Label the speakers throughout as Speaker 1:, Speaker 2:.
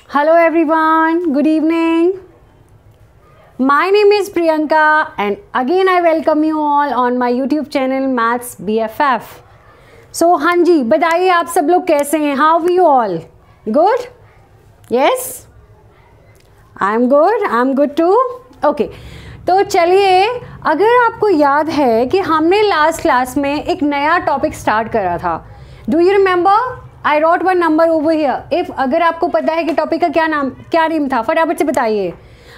Speaker 1: Hello everyone, good evening. My name is Priyanka and again I welcome you all on my YouTube channel Maths BFF. So हाँ जी, बताइए आप सब लोग कैसे हैं? How are you all? Good? Yes? I'm good. I'm good too. Okay. तो चलिए, अगर आपको याद है कि हमने लास्ट क्लास में एक नया टॉपिक स्टार्ट करा था. Do you remember? I wrote one number over here. If अगर आपको पता है कि टॉपिक का क्या नेम था, फटाफट से बताइए.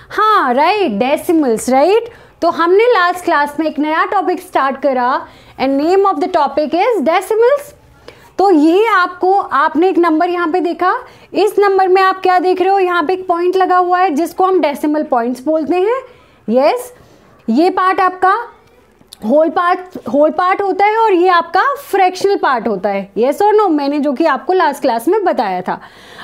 Speaker 1: हाँ राइट, डेसिमल्स राइट. तो हमने लास्ट क्लास में एक नया टॉपिक स्टार्ट करा and name of the topic is decimals. तो ये आपने एक नंबर यहाँ पे देखा. इस नंबर में आप क्या देख रहे हो? यहाँ पे एक पॉइंट लगा हुआ है जिसको हम डेसिमल पॉइंट्स बोलते हैं. यस, ये पार्ट आपका होल पार्ट होता है और ये आपका फ्रैक्शनल पार्ट होता है. यस और नो, मैंने जो कि आपको लास्ट क्लास में बताया था.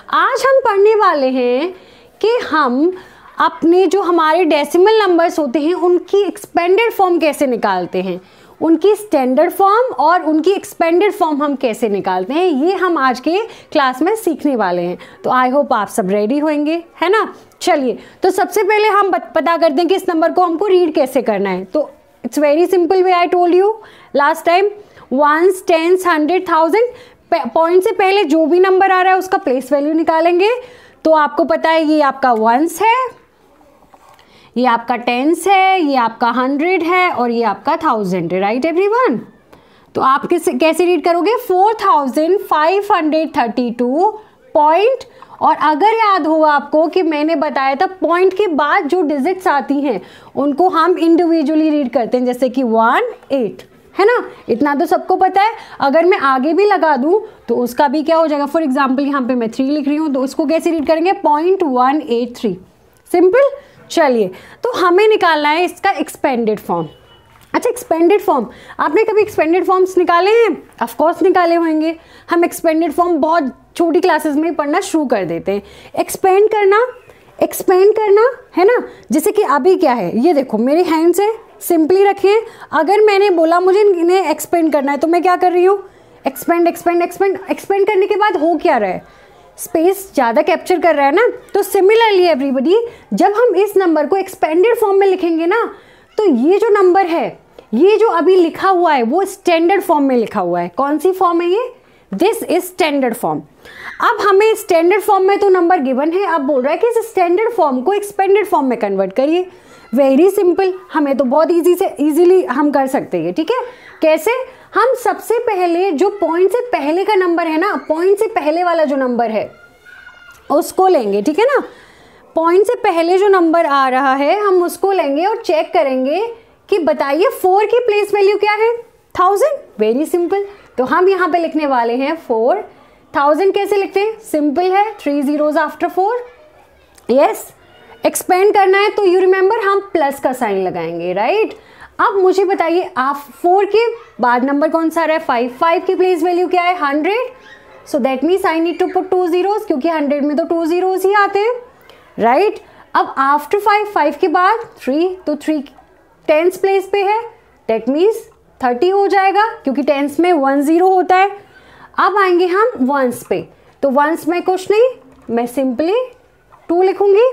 Speaker 1: आज हम पढ़ने वाले हैं कि हम अपने जो हमारे डेसिमल नंबर्स होते हैं उनकी एक्सपेंडेड फॉर्म कैसे निकालते हैं, उनकी स्टैंडर्ड फॉर्म और उनकी एक्सपेंडेड फॉर्म हम कैसे निकालते हैं, ये हम आज के क्लास में सीखने वाले हैं. तो आई होप आप सब रेडी होंगे, है ना. चलिए, तो सबसे पहले हम पता करते हैं कि इस नंबर को हमको रीड कैसे करना है. तो it's very simple way. I told you last time, ones, tens, 100, 1000 point से पहले जो भी नंबर आ रहा है उसका प्लेस वैल्यू निकालेंगे. तो आपको पता है ये आपका वंस है, ये आपका टेंस है, ये आपका 100 है और ये आपका 1000 है. Right everyone. तो आप कैसे रीड करोगे? 4532 पॉइंट. और अगर याद होगा आपको कि मैंने बताया था पॉइंट के बाद जो डिजिट्स आती हैं उनको हम इंडिविजुअली रीड करते हैं, जैसे कि 1, 8, है ना. इतना तो सबको पता है. अगर मैं आगे भी लगा दूं तो उसका भी क्या हो जाएगा. फॉर एग्जाम्पल यहाँ पे मैं 3 लिख रही हूँ तो उसको कैसे रीड करेंगे? 0.183. सिंपल. चलिए, तो हमें निकालना है इसका एक्सपेंडेड फॉर्म. अच्छा, एक्सपेंडेड फॉर्म, आपने कभी एक्सपेंडेड फॉर्म्स निकाले हैं? ऑफ कोर्स निकाले होंगे. हम एक्सपेंडेड फॉर्म बहुत छोटी क्लासेस में पढ़ना शुरू कर देते हैं. एक्सपेंड करना है ना. जैसे कि अभी क्या है, ये देखो मेरे हैंड से सिंपली रखें. अगर मैंने बोला मुझे इन्हें एक्सपेंड करना है तो मैं क्या कर रही हूँ? एक्सपेंड करने के बाद हो क्या रहा है? स्पेस ज़्यादा कैप्चर कर रहा है ना. तो सिमिलरली एवरीबडी, जब हम इस नंबर को एक्सपेंडेड फॉर्म में लिखेंगे ना, तो ये जो नंबर है, ये जो अभी लिखा हुआ है वो स्टैंडर्ड फॉर्म में लिखा हुआ है. कौन सी फॉर्म है ये? This is standard form. अब हमें स्टैंडर्ड फॉर्म में तो नंबर गिवन है, अब बोल रहा है कि इस स्टैंडर्ड फॉर्म को एक्सपेंडेड फॉर्म में कन्वर्ट करिए. वेरी सिंपल, हमें तो बहुत इजीली हम कर सकते हैं. ठीक है, कैसे? हम सबसे पहले जो पॉइंट से पहले का नंबर है ना, पॉइंट से पहले वाला जो नंबर है उसको लेंगे. ठीक है ना. पॉइंट से पहले जो नंबर आ रहा है हम उसको लेंगे और चेक करेंगे कि बताइए 4 की प्लेस वैल्यू क्या है? 1000. Very simple. तो हम यहाँ पे लिखने वाले हैं 4. 1000 कैसे लिखते हैं? सिंपल है, 3 zeros आफ्टर 4. यस. एक्सपेंड करना है तो यू रिमेंबर हम प्लस का साइन लगाएंगे. राइट. अब मुझे बताइए, आप 4 के बाद नंबर कौन सा आ रहा है? 5 की प्लेस वैल्यू क्या है? 100. So that means I need to put 2 zeros, क्योंकि 100 में तो 2 zeros ही आते हैं. राइट. अब आफ्टर 5 के बाद 3, तो 3 टेंस प्लेस पे है, दैट मीन्स 30 हो जाएगा, क्योंकि टेंस में 1 0 होता है. अब आएंगे हम वंस पे. तो वंस में कुछ नहीं, मैं सिंपली 2 लिखूंगी.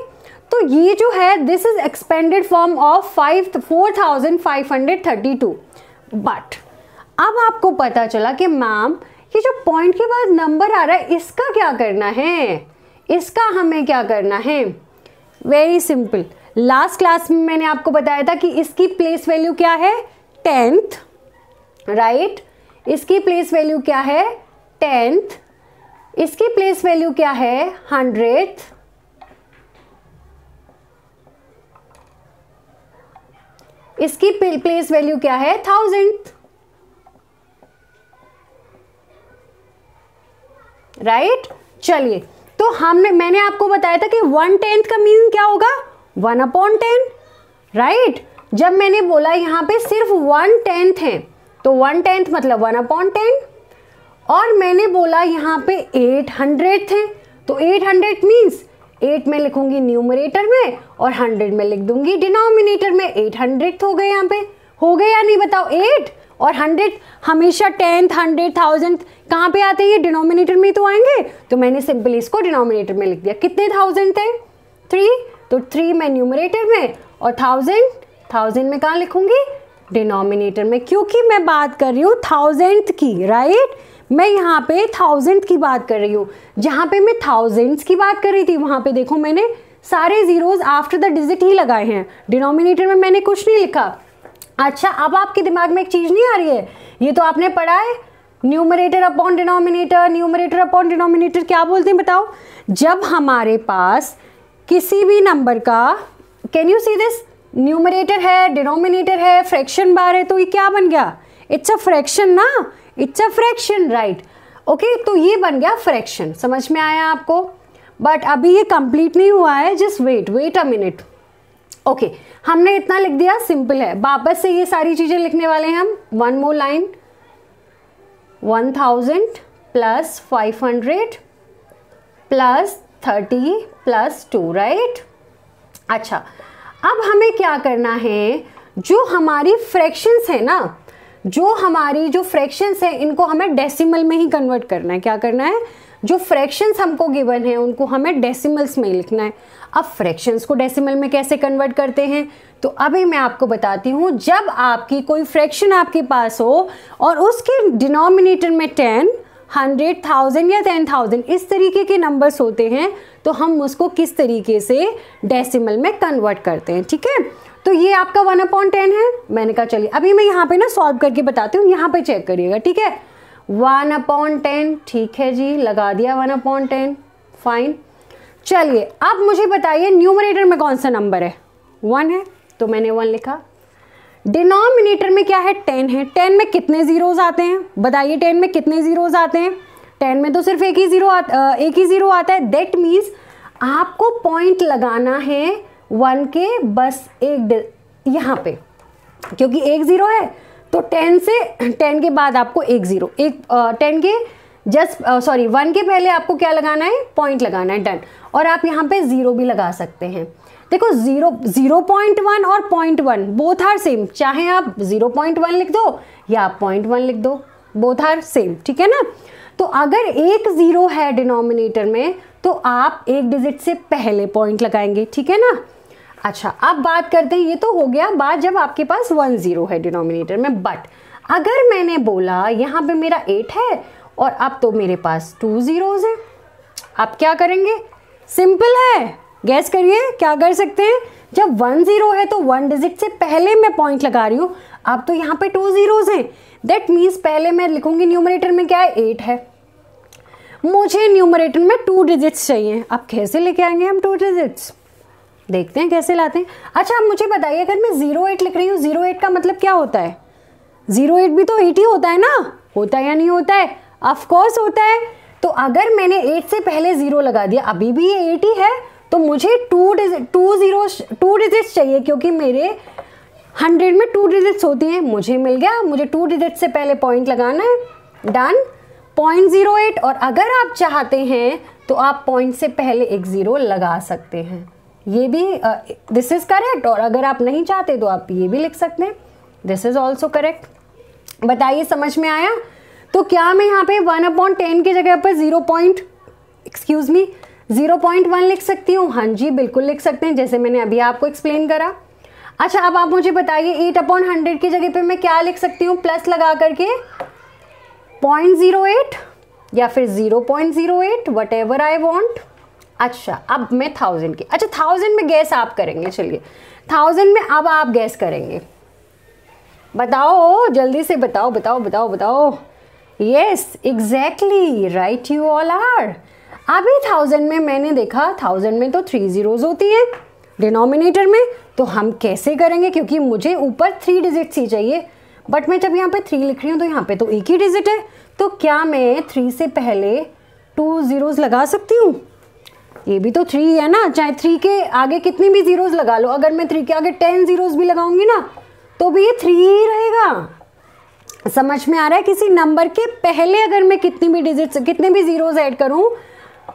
Speaker 1: तो ये जो है this is expanded form of 4532. But अब आपको पता चला कि मैम ये जो पॉइंट के बाद नंबर आ रहा है इसका क्या करना है? इसका हमें क्या करना है? Very simple. लास्ट क्लास में मैंने आपको बताया था कि इसकी प्लेस वैल्यू क्या है? 10th. राइट. इसकी प्लेस वैल्यू क्या है? 10th. इसकी प्लेस वैल्यू क्या है? 100th. इसकी प्लेस वैल्यू क्या है? 1000th. राइट. चलिए, तो मैंने आपको बताया था कि 1/10 का मीनिंग क्या होगा? 1/10. राइट. जब मैंने बोला यहाँ पे सिर्फ 1/10 है तो 1/10 मतलब 1/10. और मैंने बोला यहाँ पे 800 थे तो 800 मीन्स 8 में लिखूंगी न्यूमरेटर में और 100 में लिख दूंगी डिनोमिनेटर में. 800 हो गए. यहाँ पे हो गए या नहीं बताओ? 8 और 100 हमेशा 10th 100 1000 कहाँ पे आते हैं, ये डिनोमिनेटर में तो आएंगे, तो मैंने सिंपली इसको डिनोमिनेटर में लिख दिया। कितने 1000 थे, 3, तो 3 मैं न्यूमरेटर में और 1000 में कहाँ लिखूंगी, डिनोमिनेटर में, क्योंकि मैं बात कर रही हूँ 1000th की, राइट। मैं यहाँ पे 1000th की बात कर रही हूँ, जहाँ पे मैं thousands की बात कर रही थी वहाँ पे देखो मैंने सारे जीरोज आफ्टर द डिजिट ही लगाए हैं, डिनोमिनेटर में मैंने कुछ नहीं लिखा। अच्छा, अब आपके दिमाग में एक चीज़ नहीं आ रही है, ये तो आपने पढ़ा है numerator upon denominator, numerator upon denominator क्या बोलते हैं बताओ। जब हमारे पास किसी भी नंबर का, can you see this, numerator है, डिनोमिनेटर है, फ्रैक्शन बार है, तो ये क्या बन गया, इट्स अ फ्रैक्शन ना, it's a fraction, right. Okay, तो ये बन गया फ्रैक्शन, समझ में आया आपको। बट अभी ये कंप्लीट नहीं हुआ है, just wait a minute. Okay, हमने इतना लिख दिया, सिंपल है। वापस से ये सारी चीजें लिखने वाले हैं हम, one more line, 1000 plus 500 plus 30 plus 2, right. अच्छा, अब हमें क्या करना है, जो हमारी फ्रैक्शंस है ना, जो हमारी जो फ्रैक्शंस है इनको हमें डेसिमल में ही कन्वर्ट करना है। क्या करना है, जो फ्रैक्शंस हमको गिवन है उनको हमें डेसिमल्स में लिखना है। अब फ्रैक्शंस को डेसिमल में कैसे कन्वर्ट करते हैं, तो अभी मैं आपको बताती हूँ। जब आपकी कोई फ्रैक्शन आपके पास हो और उसके डिनोमिनेटर में 10, 100, 1000 या 10,000 इस तरीके के नंबर्स होते हैं, तो हम उसको किस तरीके से डेसिमल में कन्वर्ट करते हैं, ठीक है। तो ये आपका 1/10 है। मैंने कहा चलिए अभी मैं यहाँ पे ना सॉल्व करके बताती हूँ, यहाँ पे चेक करिएगा, ठीक है। 1/10, ठीक है जी, लगा दिया 1/10, फाइन। चलिए अब मुझे बताइए न्यूमरेटर में कौन सा नंबर है, 1 है, तो मैंने 1 लिखा। डिनोमिनेटर में क्या है, 10 है। 10 में कितने जीरोज आते हैं बताइए, 10 में कितने जीरोज आते हैं, 10 में तो सिर्फ एक ही जीरो आता है। दैट मीन्स आपको पॉइंट लगाना है 1 के बस एक यहाँ पे, क्योंकि एक जीरो है तो 10 के बाद आपको एक जीरो, 10 के जस्ट 1 के पहले आपको क्या लगाना है, पॉइंट लगाना है, डन। और आप यहाँ पे जीरो भी लगा सकते हैं। देखो 0.1 और 0.1 बोथ आर सेम, चाहे आप 0.1 लिख दो या आप 0.1 लिख दो, बोथ आर सेम, ठीक है ना। तो अगर एक जीरो है डिनोमिनेटर में तो आप एक डिजिट से पहले पॉइंट लगाएंगे, ठीक है ना। अच्छा, अब बात करते हैं, ये तो हो गया बात जब आपके पास 1 0 है डिनोमिनेटर में। बट अगर मैंने बोला यहाँ पे मेरा 8 है और अब तो मेरे पास 2 zeros हैं, आप क्या करेंगे, सिंपल है, गैस करिए क्या कर सकते हैं। जब 1 0 है तो 1 डिजिट से पहले मैं पॉइंट लगा रही हूँ, अब तो यहाँ पे 2 zeros हैं। दैट मीन्स पहले मैं लिखूंगी न्यूमरेटर में क्या है, 8 है, मुझे न्यूमरेटर में 2 डिजिट्स चाहिए। अब कैसे लेके आएंगे हम 2 डिजिट्स, देखते हैं कैसे लाते हैं। अच्छा, अब मुझे बताइए अगर मैं 08 लिख रही हूँ, 08 का मतलब क्या होता है, 08 भी तो 8 ही होता है ना, होता है या नहीं होता है, ऑफ कोर्स होता है। तो अगर मैंने 8 से पहले 0 लगा दिया, अभी भी ये 8 ही है, तो मुझे 2 डिजिट्स चाहिए, क्योंकि मेरे 100 में 2 डिजिट्स होती हैं। मुझे मिल गया, मुझे 2 डिजिट्स से पहले पॉइंट लगाना है, डन, 0.08। और अगर आप चाहते हैं तो आप पॉइंट से पहले एक 0 लगा सकते हैं, ये भी दिस इज करेक्ट। और अगर आप नहीं चाहते तो आप ये भी लिख सकते हैं, दिस इज ऑल्सो करेक्ट। बताइए समझ में आया। तो क्या मैं यहाँ पे 1/10 की जगह पर 0.1 लिख सकती हूँ, हाँ जी बिल्कुल लिख सकते हैं, जैसे मैंने अभी आपको एक्सप्लेन करा। अच्छा, अब आप मुझे बताइए 8/100 की जगह पे मैं क्या लिख सकती हूँ, प्लस लगा करके 0.08 या फिर 0.08, वट एवर आई वॉन्ट। अच्छा, अब मैं 1000 की, अच्छा 1000 में गैस आप करेंगे, चलिए 1000 में अब आप गैस करेंगे, बताओ जल्दी से, बताओ बताओ बताओ बताओ। Yes exactly right, you all are. अभी 1000 में मैंने देखा 1000 में तो 3 zeros होती हैं डिनोमिनेटर में, तो हम कैसे करेंगे, क्योंकि मुझे ऊपर 3 डिजिट्स ही चाहिए। बट मैं जब यहाँ पे 3 लिख रही हूँ तो यहाँ पे तो एक ही डिजिट है, तो क्या मैं 3 से पहले 2 zeros लगा सकती हूँ, ये भी तो 3 है ना, चाहे 3 के आगे कितनी भी zeros लगा लो। अगर मैं 3 के आगे 10 zeros भी लगाऊंगी ना तो भी ये 3 ही रहेगा। समझ में आ रहा है, किसी नंबर के पहले अगर मैं कितनी भी डिजिट्स, कितने भी zeros ऐड करूं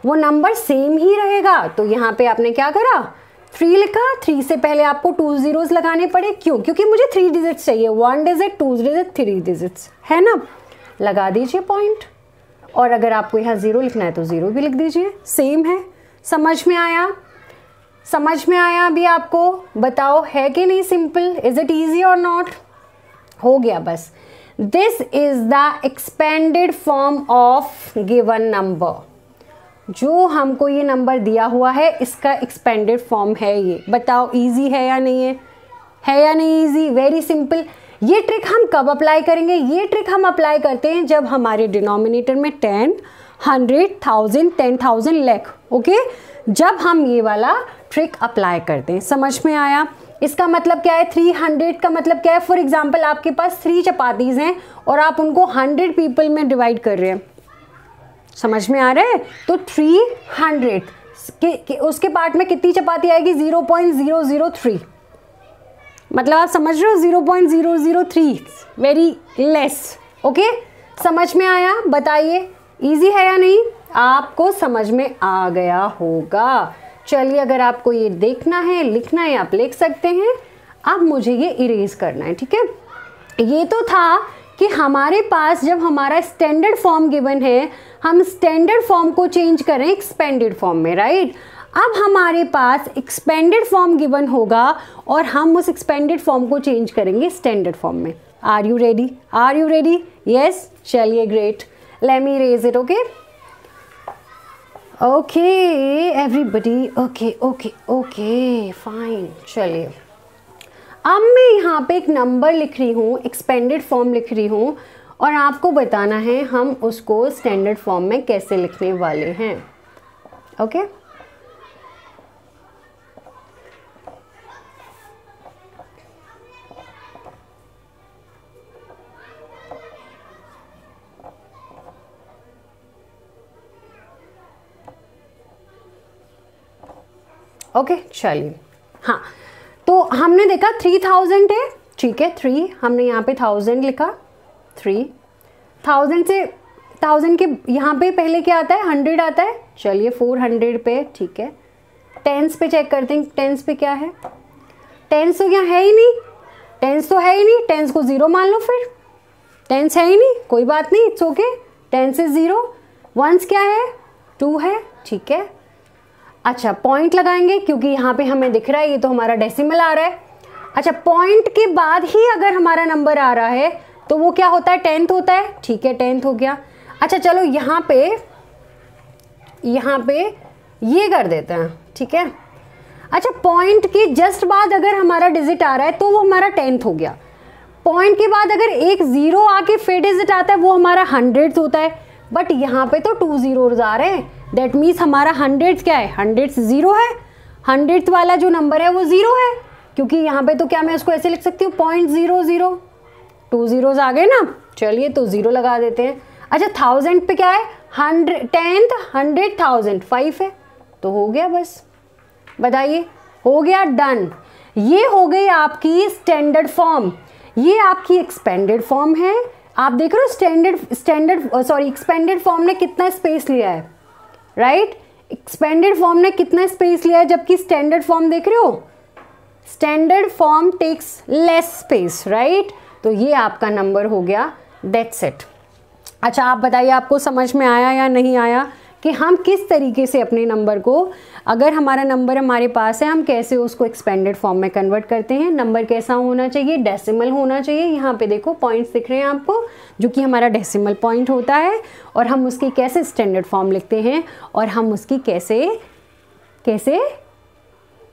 Speaker 1: वो नंबर सेम ही रहेगा। तो यहाँ पे आपने क्या करा, 3 लिखा, 3 से पहले आपको 2 zeros लगाने पड़े, क्यों? क्योंकि मुझे 3 डिजिट्स चाहिए, 1 डिजिट, 2 डिजिट, 3 डिजिट्स, है ना? लगा दीजिए पॉइंट, और अगर आपको यहाँ 0 लिखना है तो 0 भी लिख दीजिए, सेम है। समझ में आया? समझ में आया अभी आपको? बताओ है कि नहीं सिंपल? इज इट ईजी और नॉट? हो गया बस। This is the expanded form of given number. जो हमको ये नंबर दिया हुआ है इसका एक्सपेंडेड फॉर्म है ये। बताओ इजी है या नहीं है या नहीं इजी? Very simple. ये ट्रिक हम कब अप्लाई करेंगे? ये ट्रिक हम अप्लाई करते हैं जब हमारे डिनोमिनेटर में 10, 100, 1000, 10,000, लाख, ओके? जब हम ये वाला ट्रिक अप्लाई करते हैं। समझ में आया? इसका मतलब क्या है? 300 का मतलब क्या है? फॉर एग्जाम्पल आपके पास 3 चपातीज हैं और आप उनको 100 पीपल में डिवाइड कर रहे हैं। समझ में आ रहा है? तो 300 उसके पार्ट में कितनी चपाती आएगी? 0.003। मतलब आप समझ रहे हो? 0.003, वेरी लेस, ओके? समझ में आया? बताइए इजी है या नहीं? आपको समझ में आ गया होगा। चलिए, अगर आपको ये देखना है, लिखना है, आप लिख सकते हैं। अब मुझे ये इरेज करना है, ठीक है? ये तो था कि हमारे पास जब हमारा स्टैंडर्ड फॉर्म गिवन है, हम स्टैंडर्ड फॉर्म को चेंज करें एक्सपेंडेड फॉर्म में, राइट? अब हमारे पास एक्सपेंडेड फॉर्म गिवन होगा और हम उस एक्सपेंडेड फॉर्म को चेंज करेंगे स्टैंडर्ड फॉर्म में। Are you ready? Are you ready? Yes? चलिए, great. Let me erase it, okay? Okay everybody, okay okay okay fine. चलिए, अब मैं यहाँ पे एक नंबर लिख रही हूँ, एक्सपेंडेड फॉर्म लिख रही हूँ, और आपको बताना है हम उसको स्टैंडर्ड फॉर्म में कैसे लिखने वाले हैं, ओके? ओके, चलिए। हाँ, तो हमने देखा 3000 है, ठीक है? 3 हमने यहाँ पे 1000 लिखा, 3000 से 1000 के यहाँ पे पहले क्या आता है? 100 आता है। चलिए 400 पे, ठीक है? टेंस पे चेक करते हैं, टेंस पे क्या है? टेंस तो यहाँ है ही नहीं, टेंस तो है ही नहीं। टेंस को 0 मान लो, फिर टेंस है ही नहीं, कोई बात नहीं, it's okay. Tens is 0। Ones क्या है? 2 है, ठीक है? अच्छा, पॉइंट लगाएंगे क्योंकि यहाँ पे हमें दिख रहा है ये तो हमारा डेसिमल आ रहा है। अच्छा, पॉइंट के बाद ही अगर हमारा नंबर आ रहा है तो वो क्या होता है? 10th होता है, ठीक है? 10th हो गया। अच्छा चलो, यहाँ पे ये कर देते हैं, ठीक है? अच्छा, पॉइंट के जस्ट बाद अगर हमारा डिजिट आ रहा है तो वो हमारा 10th हो गया। पॉइंट के बाद अगर एक 0 आके फिर डिजिट आता है वो हमारा 100th होता है। बट यहाँ पे तो 2 zeros आ रहे हैं, दैट मीन्स हमारा 100th क्या है? 100th 0 है। 100th वाला जो नंबर है वो 0 है, क्योंकि यहाँ पे तो क्या मैं उसको ऐसे लिख सकती हूँ? 0.00, 2 zeros आ गए ना। चलिए, तो 0 लगा देते हैं। अच्छा, 1000 पे क्या है? 10th, 100,000, 5 है, तो हो गया बस। बताइए, हो गया, डन। ये हो गई आपकी स्टैंडर्ड फॉर्म, ये आपकी एक्सपेंडेड फॉर्म है। आप देख रहे हो एक्सपेंडेड फॉर्म ने कितना स्पेस लिया है, राइट? एक्सपेंडेड फॉर्म ने कितना स्पेस लिया है, जबकि स्टैंडर्ड फॉर्म देख रहे हो, standard form takes less space, right? तो ये आपका नंबर हो गया, दैट्स इट। अच्छा, आप बताइए आपको समझ में आया या नहीं आया कि हम किस तरीके से अपने नंबर को, अगर हमारा नंबर हमारे पास है, हम कैसे उसको एक्सपेंडेड फॉर्म में कन्वर्ट करते हैं। नंबर कैसा होना चाहिए? डेसिमल होना चाहिए। यहाँ पे देखो पॉइंट्स दिख रहे हैं आपको, जो कि हमारा डेसिमल पॉइंट होता है, और हम उसकी कैसे स्टैंडर्ड फॉर्म लिखते हैं, और हम उसकी कैसे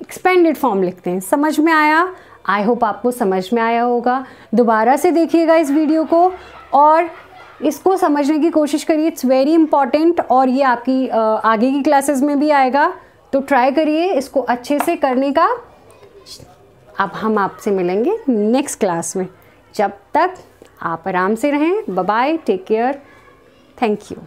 Speaker 1: एक्सपेंडेड फॉर्म लिखते हैं। समझ में आया? आई होप आपको समझ में आया होगा। दोबारा से देखिएगा इस वीडियो को और इसको समझने की कोशिश करिए, इट्स वेरी इंपॉर्टेंट, और ये आपकी आगे की क्लासेस में भी आएगा, तो ट्राई करिए इसको अच्छे से करने का। अब हम आपसे मिलेंगे नेक्स्ट क्लास में, जब तक आप आराम से रहें। Bye bye, take care, thank you.